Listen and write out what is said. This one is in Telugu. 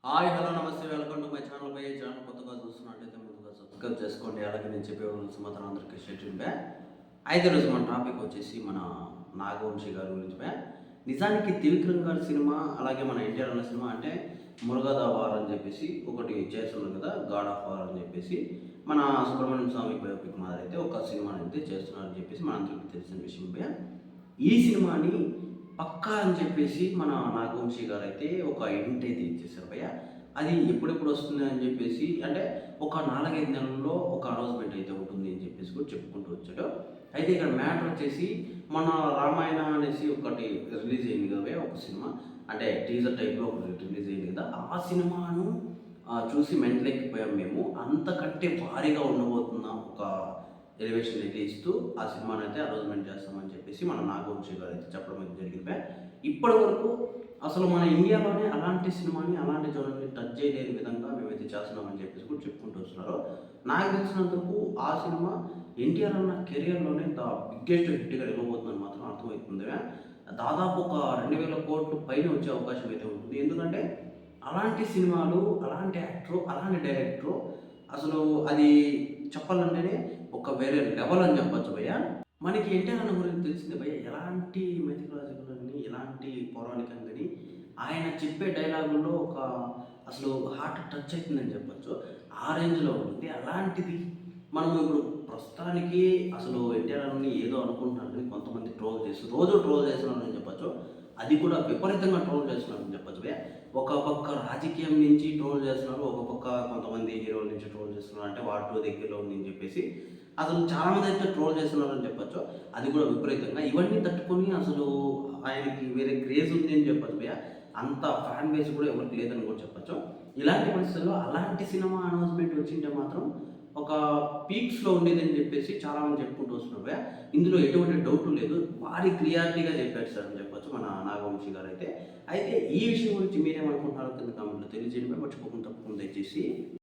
Hi hello namaste welcome to my channel. పై ఛానల్ కొత్తగా చూస్తున్నట్టయితే ముందుగా సబ్స్క్రైబ్ చేసుకోండి. అలాగే నేను చెప్పే రూల్స్ మాత్రం అందరికీ షెడ్యూల్ బ్యా. అయితే రోజు మన టాపిక్ వచ్చేసి మన నాగవంశి గారి గురించి బ్యా. నిజానికి త్రివిక్రమ్ గారి సినిమా అలాగే మన ఎన్టీఆర్ అన్న సినిమా అంటే మురుగదా వార్ అని చెప్పేసి ఒకటి చేస్తున్నారు కదా, గాడ్ ఆఫ్ వార్ అని చెప్పేసి మన సుబ్రహ్మణ్యం స్వామి బయోపిక్ మాదిరి అయితే ఒక సినిమాని అయితే చేస్తున్నారని చెప్పేసి మనందరికీ తెలిసిన విషయం బ్యా. ఈ సినిమాని పక్కా అని చెప్పేసి మన నాగవంశీ గారు అయితే ఒక ఇంట్ అయితే ఇచ్చేసారు భయ్య. అది ఎప్పుడెప్పుడు వస్తుంది అని చెప్పేసి అంటే ఒక 4-5 నెలల్లో ఒక అనౌన్స్మెంట్ అయితే ఉంటుంది అని చెప్పేసి కూడా చెప్పుకుంటూ వచ్చాడు. అయితే ఇక్కడ మ్యాటర్ వచ్చేసి మన రామాయణ అనేసి ఒకటి రిలీజ్ అయింది కదా భయ్య, ఒక సినిమా అంటే టీజర్ టైప్లో ఒకటి రిలీజ్ అయింది కదా. ఆ సినిమాను చూసి మెంటలెక్కిపోయాం మేము. అంతకంటే భారీగా ఉండబోతున్న ఒక ఎలివేషన్ అయితే ఇస్తూ ఆ సినిమాని అయితే అనౌన్స్మెంట్ చేస్తామని చెప్పేసి మన నాగవంశీ గారు అయితే చెప్పడం అయితే జరిగింది. ఇప్పటి వరకు అసలు మన ఇండియాలోనే అలాంటి సినిమాని అలాంటి జోనర్ని టచ్ చేయలేని విధంగా మేమైతే చేస్తున్నామని చెప్పేసి కూడా చెప్పుకుంటూ వస్తున్నారు. నాకు తెలిసినందుకు ఆ సినిమా ఎన్టీఆర్ అన్న కెరియర్లోనే ద బిగ్గెస్ట్ హిట్గా ఇవ్వబోతుందని మాత్రం అర్థమవుతుంది. దాదాపు ఒక 2000 కోట్లు పైన వచ్చే అవకాశం అయితే ఉంటుంది. ఎందుకంటే అలాంటి సినిమాలు, అలాంటి యాక్టరు, అలాంటి డైరెక్టరు అసలు అది చెప్పాలంటేనే ఒక వేరే లెవెల్ అని చెప్పొచ్చు భయ్య. మనకి ఎన్టీఆర్ అన్న గురించి తెలిసిందే భయ్య. ఎలాంటి మెథలాజికల్ అని, ఎలాంటి పౌరాణికం కానీ ఆయన చెప్పే డైలాగుల్లో ఒక అసలు హార్ట్ టచ్ అవుతుందని చెప్పొచ్చు. ఆ రేంజ్లో ఉంటుంది. అలాంటిది మనం ఇప్పుడు ప్రస్తుతానికి అసలు ఎన్టీఆర్ అన్ని ఏదో అనుకుంటున్నారు కానీ కొంతమంది ట్రోల్ చేసి రోజు ట్రోల్ చేస్తున్నారని చెప్పొచ్చు. అది కూడా విపరీతంగా ట్రోల్ చేస్తున్నారని చెప్పొచ్చు భయ్య. ఒక పక్క రాజకీయం నుంచి ట్రోల్ చేస్తున్నారు, ఒక పక్క కొంతమంది హీరోల నుంచి ట్రోల్ చేస్తున్నారు. అంటే వాటిలో దగ్గరలో ఉంది అని చెప్పేసి అసలు చాలామంది అయితే ట్రోల్ చేస్తున్నారని చెప్పొచ్చు. అది కూడా విపరీతంగా ఇవన్నీ తట్టుకొని అసలు ఆయనకి వేరే క్రేజ్ ఉంది అని చెప్పొచ్చు భయ్య. అంత ఫ్యాన్ బేస్ కూడా ఎవరికి లేదని కూడా చెప్పొచ్చు. ఇలాంటి పరిస్థితుల్లో అలాంటి సినిమా అనౌన్స్మెంట్ వచ్చింటే మాత్రం ఒక పీక్స్లో ఉండేదని చెప్పేసి చాలామంది చెప్పుకుంటూ వస్తున్నారు భయ్య. ఇందులో ఎటువంటి డౌట్ లేదు. భారీ క్లియారిటీగా చెప్పారు సార్ అని చెప్పొచ్చు మన నాగవంశీ గారు అయితే. అయితే ఈ విషయం గురించి మీరేమనుకుంటున్నారో కింద కామెంట్లో తెలియజేయడమే మర్చిపోకుండా తప్పకుండా దయచేసి.